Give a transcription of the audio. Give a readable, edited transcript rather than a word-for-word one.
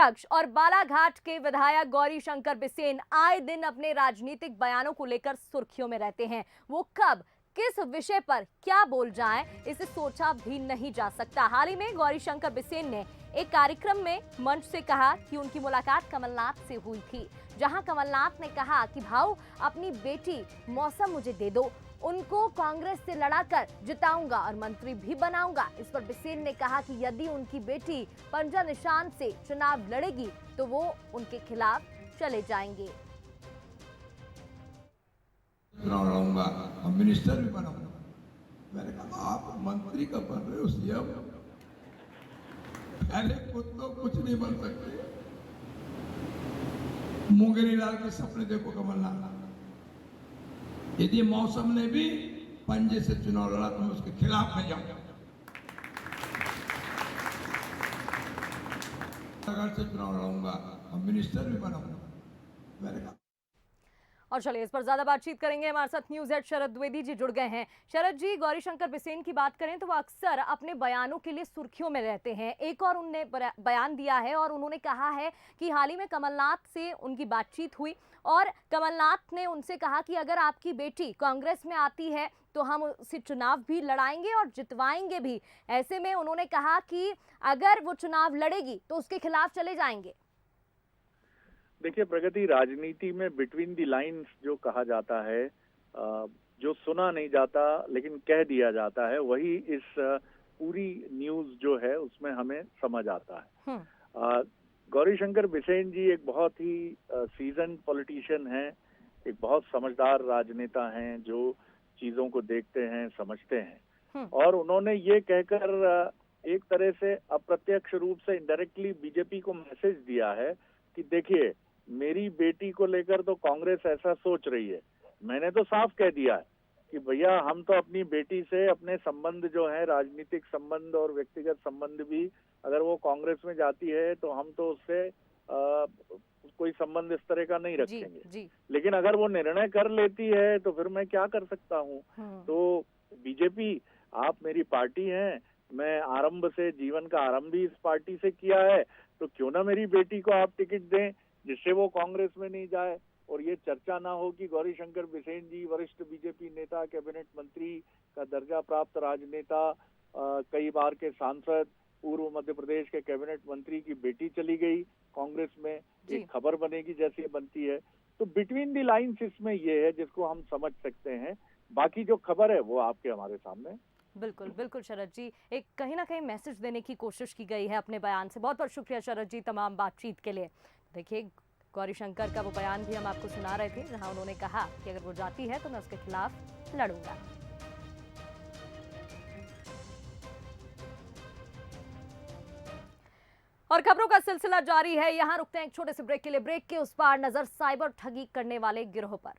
अध्यक्ष और बालाघाट के विधायक गौरीशंकर बिसेन आए दिन अपने राजनीतिक बयानों को लेकर सुर्खियों में रहते हैं। वो कब किस विषय पर क्या बोल जाएं, इसे सोचा भी नहीं जा सकता। हाल ही में गौरीशंकर बिसेन ने एक कार्यक्रम में मंच से कहा कि उनकी मुलाकात कमलनाथ से हुई थी, जहां कमलनाथ ने कहा कि भाऊ अपनी बेटी मौसम मुझे दे दो, उनको कांग्रेस से लड़ाकर जिताऊंगा और मंत्री भी बनाऊंगा। इस पर बिसेन ने कहा कि यदि उनकी बेटी पंजा निशान से चुनाव लड़ेगी तो वो उनके खिलाफ चले जाएंगे। चुनाव लड़ूंगा और मिनिस्टर भी बनाऊंगा। मैंने कहा आप मंत्री का बन रहे हो सीएम, पहले खुद तो कुछ नहीं बन सकते। मुंगेरी लाल के सपने देखो कमलनाथ। यदि मौसम ने भी पंजे से चुनाव लड़ा तो मैं उसके खिलाफ नहीं जाऊंगा। अगर से चुनाव लड़ूंगा और मिनिस्टर भी बनाऊंगा। मैंने कहा और चलिए इस पर ज्यादा बातचीत करेंगे। हमारे साथ न्यूज हेड शरद द्विवेदी जी जुड़ गए हैं। शरद जी, गौरीशंकर बिसेन की बात करें तो वो अक्सर अपने बयानों के लिए सुर्खियों में रहते हैं। एक और उनने बयान दिया है और उन्होंने कहा है कि हाल ही में कमलनाथ से उनकी बातचीत हुई और कमलनाथ ने उनसे कहा कि अगर आपकी बेटी कांग्रेस में आती है तो हम उसे चुनाव भी लड़ाएंगे और जितवाएंगे भी। ऐसे में उन्होंने कहा कि अगर वो चुनाव लड़ेगी तो उसके खिलाफ चले जाएंगे। देखिए प्रगति, राजनीति में बिटवीन द लाइंस जो कहा जाता है, जो सुना नहीं जाता लेकिन कह दिया जाता है, वही इस पूरी न्यूज जो है उसमें हमें समझ आता है। गौरीशंकर बिसेन जी एक बहुत ही सीजन पॉलिटिशियन हैं, एक बहुत समझदार राजनेता हैं जो चीजों को देखते हैं, समझते हैं। और उन्होंने ये कहकर एक तरह से अप्रत्यक्ष रूप से इनडायरेक्टली बीजेपी को मैसेज दिया है कि देखिए मेरी बेटी को लेकर तो कांग्रेस ऐसा सोच रही है, मैंने तो साफ कह दिया है कि भैया हम तो अपनी बेटी से अपने संबंध जो है, राजनीतिक संबंध और व्यक्तिगत संबंध भी, अगर वो कांग्रेस में जाती है तो हम तो उससे कोई संबंध इस तरह का नहीं रखेंगे। जी। लेकिन अगर वो निर्णय कर लेती है तो फिर मैं क्या कर सकता हूँ। तो बीजेपी, आप मेरी पार्टी हैं, मैं आरंभ से, जीवन का आरंभ भी इस पार्टी से किया है, तो क्यों ना मेरी बेटी को आप टिकट दें जिससे वो कांग्रेस में नहीं जाए और ये चर्चा ना हो कि गौरीशंकर बिसेन जी वरिष्ठ बीजेपी नेता, कैबिनेट मंत्री का दर्जा प्राप्त राजनेता, कई बार के सांसद, पूर्व मध्य प्रदेश के कैबिनेट मंत्री की बेटी चली गई कांग्रेस में, एक खबर बनेगी जैसी बनती है। तो बिटवीन द लाइंस इसमें ये है जिसको हम समझ सकते हैं, बाकी जो खबर है वो आपके हमारे सामने। बिल्कुल बिल्कुल शरद जी, एक कहीं ना कहीं मैसेज देने की कोशिश की गई है अपने बयान से। बहुत बहुत शुक्रिया शरद जी तमाम बातचीत के लिए। देखिए गौरीशंकर का वो बयान भी हम आपको सुना रहे थे, जहां उन्होंने कहा कि अगर वो जाती है तो मैं उसके खिलाफ लड़ूंगा। और खबरों का सिलसिला जारी है। यहां रुकते हैं एक छोटे से ब्रेक के लिए। ब्रेक के उस पार नजर साइबर ठगी करने वाले गिरोह पर।